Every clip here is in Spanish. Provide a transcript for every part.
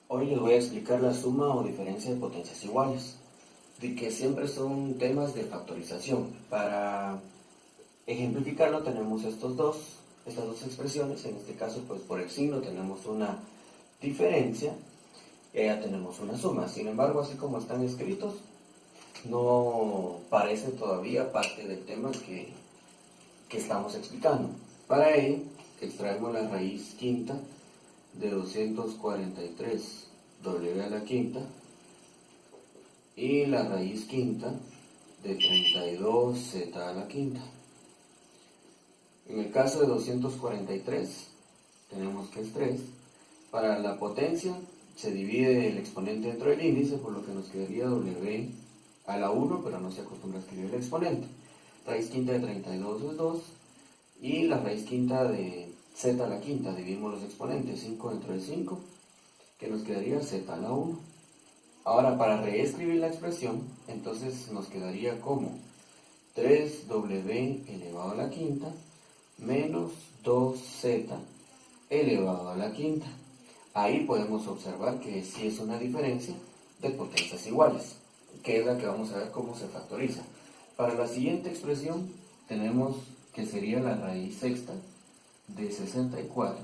Hoy les voy a explicar la suma o diferencia de potencias iguales, de que siempre son temas de factorización. Para ejemplificarlo tenemos estas dos expresiones. En este caso, pues por el signo tenemos una diferencia y ya tenemos una suma. Sin embargo, así como están escritos, no parece todavía parte del tema que estamos explicando. Para ello, extraemos la raíz quinta de 243 w a la quinta y la raíz quinta de 32z a la quinta. En el caso de 243, tenemos que es 3. Para la potencia se divide el exponente dentro del índice, por lo que nos quedaría w a la 1, pero no se acostumbra a escribir el exponente. Raíz quinta de 32 es 2, y la raíz quinta de z a la quinta, dividimos los exponentes, 5 dentro de 5, que nos quedaría z a la 1. Ahora, para reescribir la expresión, entonces nos quedaría como 3w elevado a la quinta menos 2z elevado a la quinta. Ahí podemos observar que sí es una diferencia de potencias iguales, que es la que vamos a ver cómo se factoriza. Para la siguiente expresión tenemos que sería la raíz sexta de 64,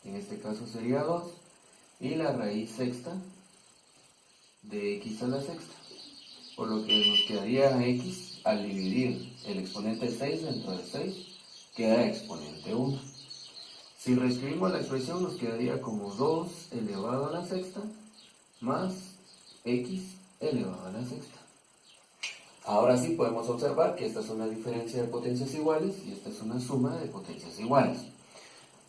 en este caso sería 2, y la raíz sexta de x a la sexta, por lo que nos quedaría x al dividir el exponente 6 dentro de 6, queda exponente 1. Si reescribimos la expresión nos quedaría como 2 elevado a la sexta más x elevado a la sexta. Ahora sí podemos observar que esta es una diferencia de potencias iguales y esta es una suma de potencias iguales.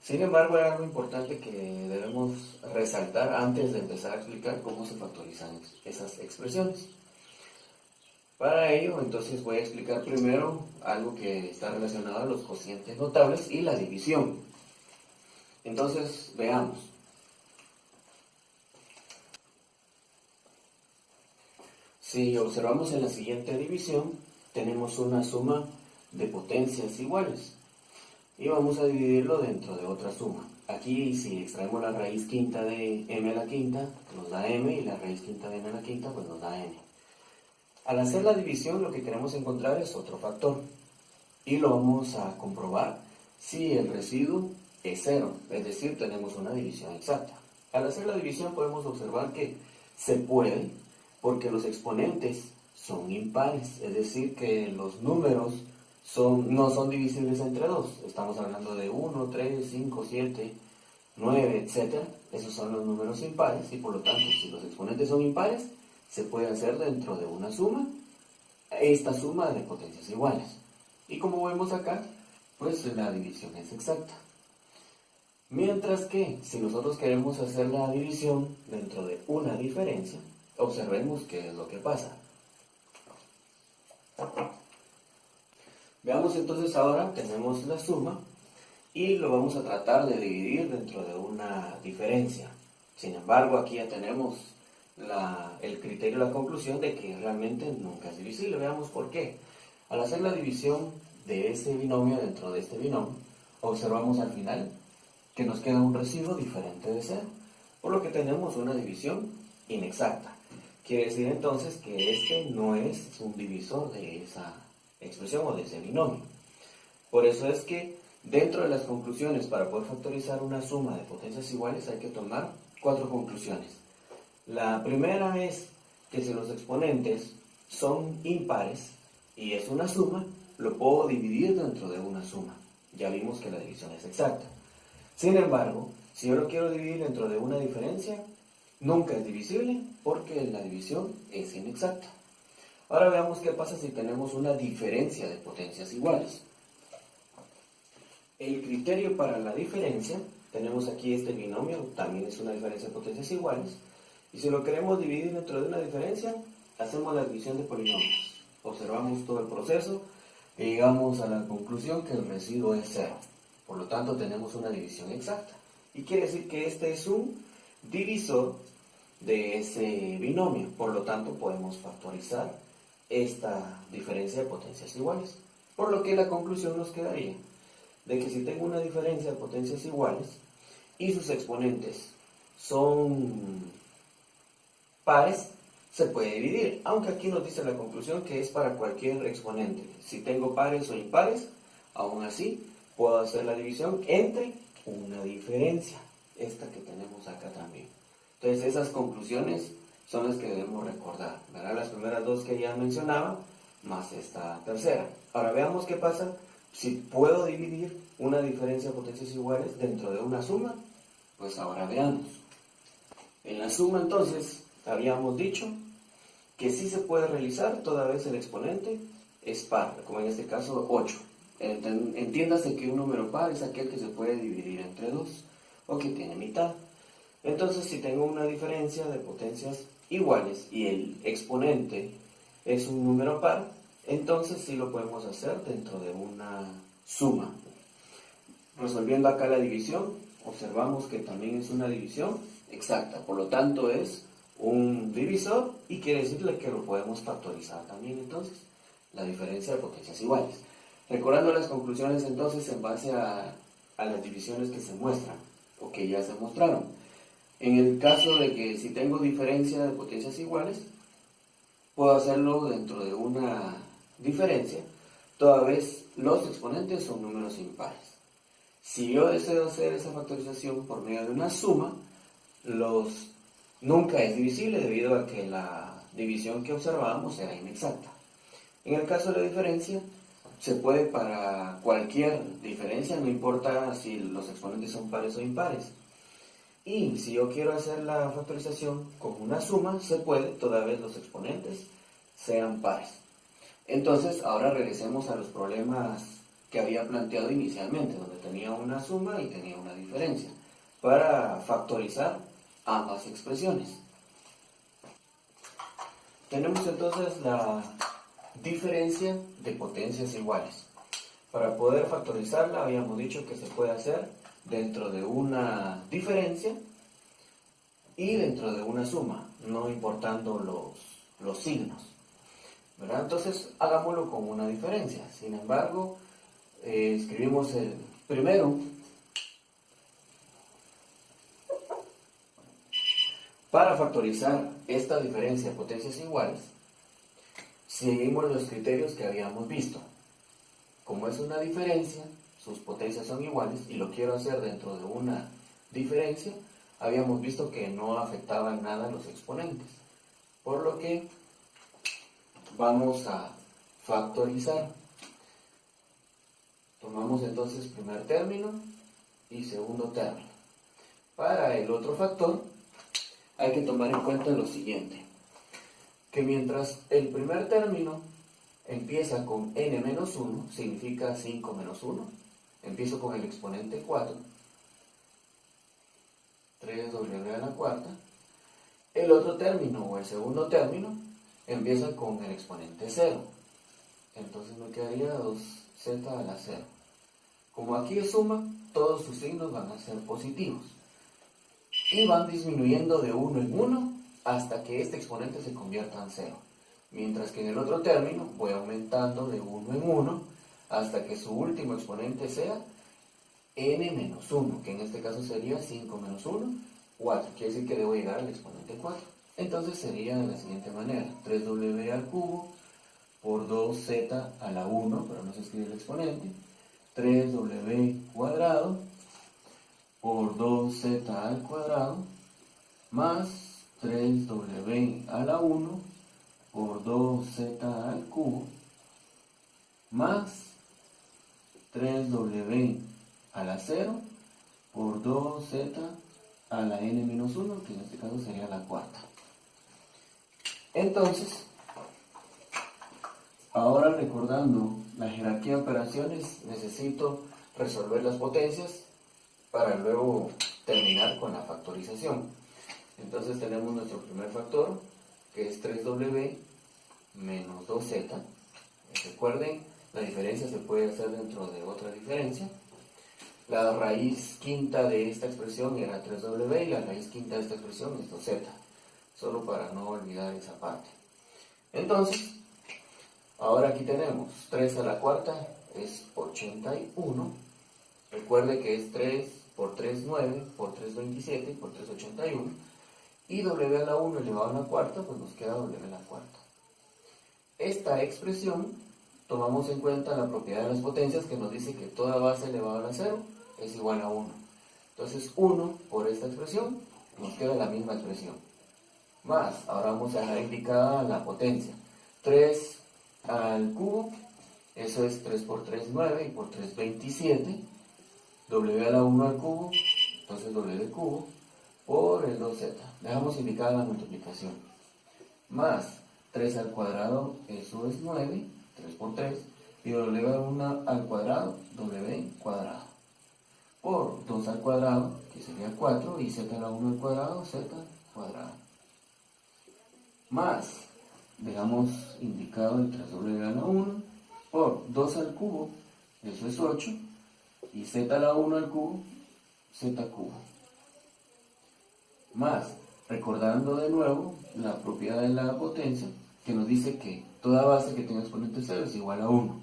Sin embargo, hay algo importante que debemos resaltar antes de empezar a explicar cómo se factorizan esas expresiones. Para ello, entonces voy a explicar primero algo que está relacionado a los cocientes notables y la división. Entonces, veamos. Si observamos en la siguiente división, tenemos una suma de potencias iguales y vamos a dividirlo dentro de otra suma. Aquí, si extraemos la raíz quinta de m a la quinta, nos da m, y la raíz quinta de m a la quinta, pues nos da n. Al hacer la división, lo que queremos encontrar es otro factor, y lo vamos a comprobar si el residuo es 0, es decir, tenemos una división exacta. Al hacer la división podemos observar que se puede, porque los exponentes son impares, es decir, que los números no son divisibles entre 2. Estamos hablando de 1, 3, 5, 7, 9, etc. Esos son los números impares y por lo tanto, si los exponentes son impares, se puede hacer dentro de una suma, esta suma de potencias iguales. Y como vemos acá, pues la división es exacta. Mientras que, si nosotros queremos hacer la división dentro de una diferencia, observemos qué es lo que pasa. Veamos entonces ahora, tenemos la suma y lo vamos a tratar de dividir dentro de una diferencia. Sin embargo, aquí ya tenemos el criterio, la conclusión de que realmente nunca es divisible. Veamos por qué. Al hacer la división de ese binomio dentro de este binomio, observamos al final que nos queda un residuo diferente de 0, por lo que tenemos una división inexacta. Quiere decir entonces que este no es un divisor de esa expresión o de ese binomio. Por eso es que dentro de las conclusiones para poder factorizar una suma de potencias iguales hay que tomar 4 conclusiones. La primera es que si los exponentes son impares y es una suma, lo puedo dividir dentro de una suma. Ya vimos que la división es exacta. Sin embargo, si yo lo quiero dividir dentro de una diferencia, nunca es divisible porque la división es inexacta. Ahora veamos qué pasa si tenemos una diferencia de potencias iguales. El criterio para la diferencia, tenemos aquí este binomio, también es una diferencia de potencias iguales, y si lo queremos dividir dentro de una diferencia, hacemos la división de polinomios. Observamos todo el proceso y llegamos a la conclusión que el residuo es 0. Por lo tanto, tenemos una división exacta. Y quiere decir que este es un divisor de ese binomio. Por lo tanto, podemos factorizar esta diferencia de potencias iguales. Por lo que la conclusión nos quedaría de que si tengo una diferencia de potencias iguales y sus exponentes son pares, se puede dividir, aunque aquí nos dice la conclusión que es para cualquier exponente. Si tengo pares o impares, aún así puedo hacer la división entre una diferencia, esta que tenemos acá también. Entonces esas conclusiones son las que debemos recordar, ¿verdad? Las primeras dos que ya mencionaba, más esta tercera. Ahora veamos qué pasa si puedo dividir una diferencia de potencias iguales dentro de una suma. Pues ahora veamos. En la suma entonces habíamos dicho que sí se puede realizar toda vez el exponente es par, como en este caso 8. Entiéndase que un número par es aquel que se puede dividir entre 2 o que tiene mitad. Entonces, si tengo una diferencia de potencias iguales y el exponente es un número par, entonces sí lo podemos hacer dentro de una suma. Resolviendo acá la división, observamos que también es una división exacta, por lo tanto es un divisor y quiere decirle que lo podemos factorizar también entonces, la diferencia de potencias iguales. Recordando las conclusiones entonces en base a las divisiones que se muestran o que ya se mostraron. En el caso de que si tengo diferencia de potencias iguales, puedo hacerlo dentro de una diferencia, toda vez los exponentes son números impares. Si yo deseo hacer esa factorización por medio de una suma, nunca es divisible debido a que la división que observábamos era inexacta. En el caso de la diferencia, se puede para cualquier diferencia, no importa si los exponentes son pares o impares. Y si yo quiero hacer la factorización con una suma, se puede toda vez los exponentes sean pares. Entonces, ahora regresemos a los problemas que había planteado inicialmente, donde tenía una suma y tenía una diferencia, para factorizar ambas expresiones. Tenemos entonces la diferencia de potencias iguales. Para poder factorizarla habíamos dicho que se puede hacer dentro de una diferencia y dentro de una suma, no importando los signos, ¿verdad? Entonces hagámoslo con una diferencia. Sin embargo, escribimos el primero. Para factorizar esta diferencia de potencias iguales, seguimos los criterios que habíamos visto. Como es una diferencia, sus potencias son iguales y lo quiero hacer dentro de una diferencia, habíamos visto que no afectaban nada los exponentes. Por lo que vamos a factorizar. Tomamos entonces primer término y segundo término. Para el otro factor, hay que tomar en cuenta lo siguiente, que mientras el primer término empieza con n-1, significa 5 menos 1, empiezo con el exponente 4, 3w a la cuarta, el otro término o el segundo término empieza con el exponente 0, entonces me quedaría 2z a la 0. Como aquí es suma, todos sus signos van a ser positivos y van disminuyendo de 1 en 1 hasta que este exponente se convierta en 0. Mientras que en el otro término voy aumentando de 1 en 1 hasta que su último exponente sea n menos 1, que en este caso sería 5 menos 1, 4. Quiere decir que debo llegar al exponente 4. Entonces sería de la siguiente manera: 3w al cubo por 2z a la 1, pero no se escribe el exponente, 3w cuadrado por 2z al cuadrado más 3w a la 1 por 2z al cubo más 3w a la 0 por 2z a la n-1, que en este caso sería la cuarta. Entonces, ahora recordando la jerarquía de operaciones, necesito resolver las potencias para luego terminar con la factorización. Entonces tenemos nuestro primer factor, que es 3w menos 2z. Recuerden, la diferencia se puede hacer dentro de otra diferencia. La raíz quinta de esta expresión era 3w y la raíz quinta de esta expresión es 2z. Solo para no olvidar esa parte. Entonces, ahora aquí tenemos 3 a la cuarta es 81. Recuerde que es 3 por 3, 9, por 3, 27 y por 3, 81. Y w a la 1 elevado a la cuarta, pues nos queda w a la cuarta. Esta expresión, tomamos en cuenta la propiedad de las potencias que nos dice que toda base elevada a la 0 es igual a 1. Entonces 1 por esta expresión nos queda la misma expresión. Más, ahora vamos a dejar indicada la potencia. 3 al cubo, eso es 3 por 3, 9 y por 3, 27. W a la 1 al cubo, entonces w cubo por el 2z. Dejamos indicada la multiplicación. Más 3 al cuadrado, eso es 9, 3 por 3, y w a la 1 al cuadrado, w cuadrado. Por 2 al cuadrado, que sería 4, y z a la 1 al cuadrado, z cuadrado. Más, dejamos indicado el 3w a la 1, por 2 al cubo, eso es 8, y z a la 1 al cubo, z cubo. Más, recordando de nuevo la propiedad de la potencia, que nos dice que toda base que tenga exponente 0 es igual a 1.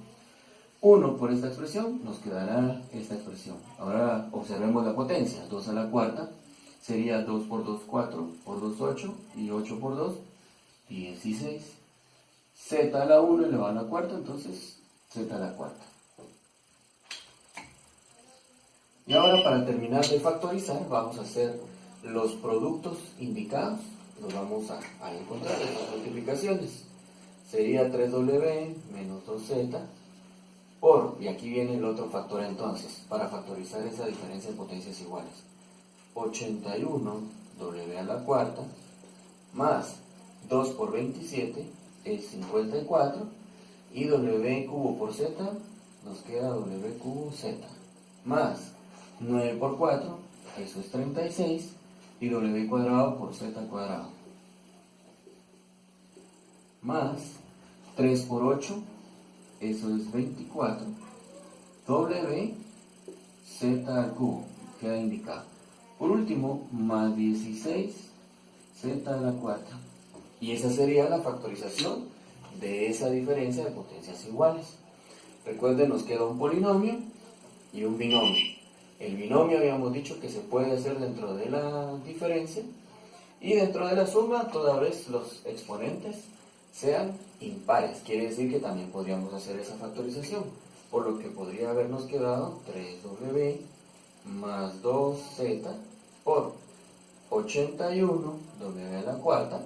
1 por esta expresión, nos quedará esta expresión. Ahora observemos la potencia. 2 a la cuarta sería 2 por 2, 4, por 2, 8, y 8 por 2, 16. Z a la 1 elevado a la cuarta, entonces z a la cuarta. Y ahora, para terminar de factorizar, vamos a hacer los productos indicados. Los vamos a encontrar en las multiplicaciones. Sería 3w menos 2z por, y aquí viene el otro factor entonces, para factorizar esa diferencia de potencias iguales. 81w a la cuarta más 2 por 27 es 54, y w cubo por z nos queda w cubo z, más 9 por 4, eso es 36, y w cuadrado por z cuadrado, más 3 por 8, eso es 24, w z al cubo, queda indicado. Por último, más 16 z a la cuarta. Y esa sería la factorización de esa diferencia de potencias iguales. Recuerden, nos queda un polinomio y un binomio. El binomio habíamos dicho que se puede hacer dentro de la diferencia, y dentro de la suma toda vez los exponentes sean impares. Quiere decir que también podríamos hacer esa factorización, por lo que podría habernos quedado 3w más 2z por 81w a la cuarta.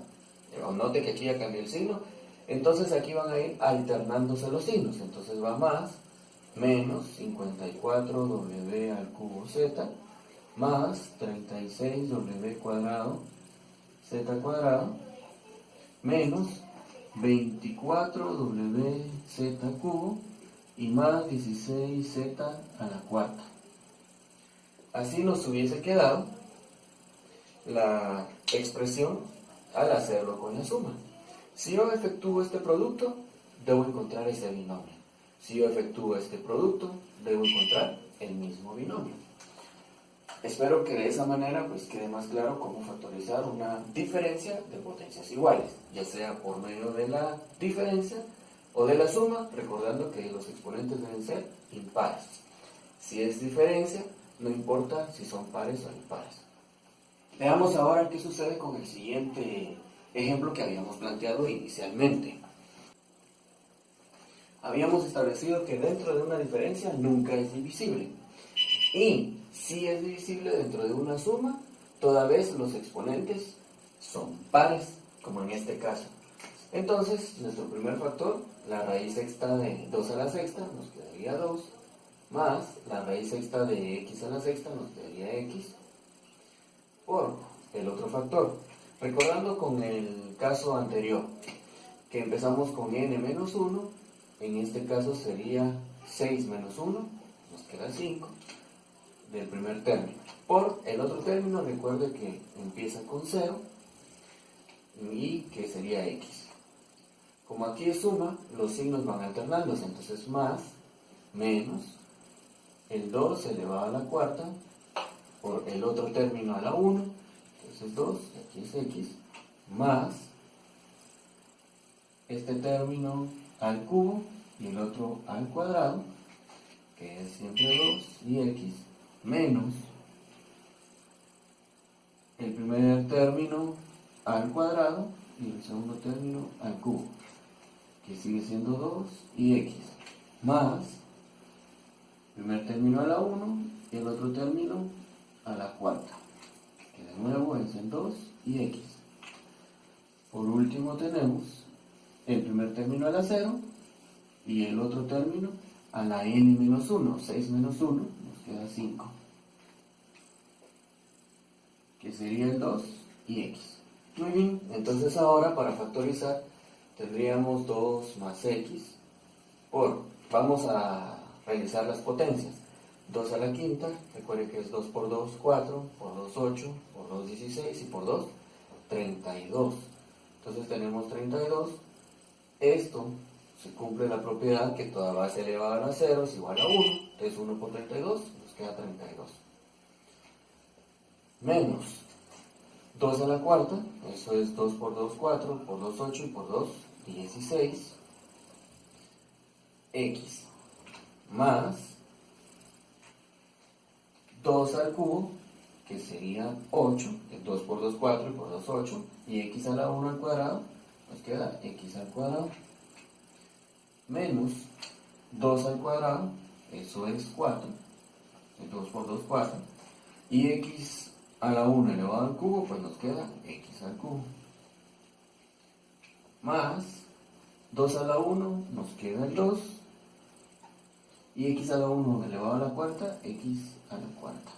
Note que aquí ya cambié el signo. Entonces aquí van a ir alternándose los signos. Entonces va más, menos 54w al cubo z, más 36w cuadrado z cuadrado, menos 24wz cubo, y más 16z a la cuarta. Así nos hubiese quedado la expresión al hacerlo con la suma. Si yo efectúo este producto, debo encontrar ese binomio. Si yo efectúo este producto, debo encontrar el mismo binomio. Espero que de esa manera pues quede más claro cómo factorizar una diferencia de potencias iguales, ya sea por medio de la diferencia o de la suma, recordando que los exponentes deben ser impares. Si es diferencia, no importa si son pares o impares. Veamos ahora qué sucede con el siguiente ejemplo que habíamos planteado inicialmente. Habíamos establecido que dentro de una diferencia nunca es divisible, y si es divisible dentro de una suma, toda vez los exponentes son pares, como en este caso. Entonces, nuestro primer factor, la raíz sexta de 2 a la sexta, nos quedaría 2, más la raíz sexta de x a la sexta, nos quedaría x, por el otro factor. Recordando con el caso anterior, que empezamos con n menos 1, en este caso sería 6 menos 1, nos queda 5, del primer término. Por el otro término, recuerde que empieza con 0, y que sería x. Como aquí es suma, los signos van alternándose, entonces más, menos, el 2 elevado a la cuarta, por el otro término a la 1, entonces 2, aquí es x, más este término al cubo y el otro al cuadrado, que es siempre 2, y x, menos el primer término al cuadrado y el segundo término al cubo, que sigue siendo 2 y x, más el primer término a la 1 y el otro término a la cuarta, que de nuevo es el 2 y x. Por último tenemos el primer término a la 0 y el otro término a la n menos 1, 6 menos 1, nos queda 5, que sería el 2 y x. Muy bien, entonces ahora para factorizar tendríamos 2 más x vamos a realizar las potencias. 2 a la quinta, recuerde que es 2 por 2, 4, por 2, 8, por 2, 16 y por 2, 32. Entonces tenemos 32. Esto se cumple la propiedad que toda base elevada a la 0 es igual a 1. Entonces 1 por 32 nos queda 32. Menos 2 a la cuarta, eso es 2 por 2, 4, por 2, 8 y por 2, 16. X más 2 al cubo, que sería 8, 2 por 2, 4 y por 2, 8, y x a la 1 al cuadrado, nos queda x al cuadrado, menos 2 al cuadrado, eso es 4, 2 por 2, 4, y x a la 1 elevado al cubo, pues nos queda x al cubo, más 2 a la 1, nos queda el 2, y x a la 1 elevado a la cuarta, x a la cuarta.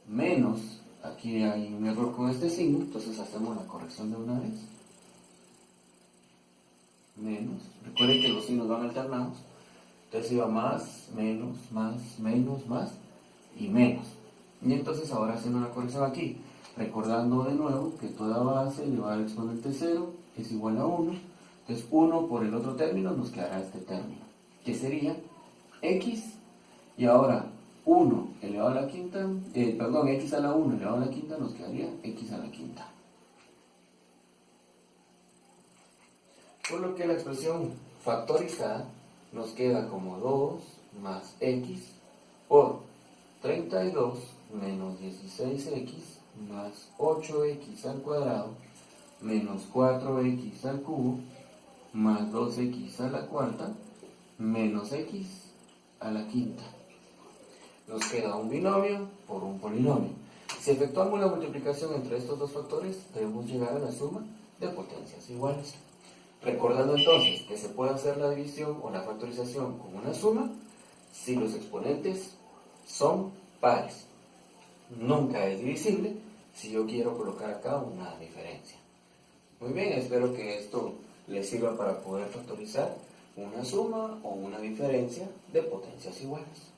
Menos, aquí hay un error con este signo, entonces hacemos la corrección de una vez. Menos, recuerden que los signos van alternados, entonces iba más, menos, más y menos. Y entonces ahora haciendo la corrección aquí, recordando de nuevo que toda base elevada al exponente 0 es igual a 1. Entonces 1 por el otro término nos quedará este término, que sería x, y ahora 1 elevado a la quinta, x a la 1 elevado a la quinta nos quedaría x a la quinta. Por lo que la expresión factorizada nos queda como 2 más x por 32 menos 16x más 8x al cuadrado menos 4x al cubo más 2x a la cuarta, menos x a la quinta. Nos queda un binomio por un polinomio. Si efectuamos la multiplicación entre estos dos factores, debemos llegar a la suma de potencias iguales. Recordando entonces que se puede hacer la división o la factorización con una suma si los exponentes son pares. Nunca es divisible si yo quiero colocar acá una diferencia. Muy bien, espero que esto les sirva para poder factorizar una suma o una diferencia de potencias iguales.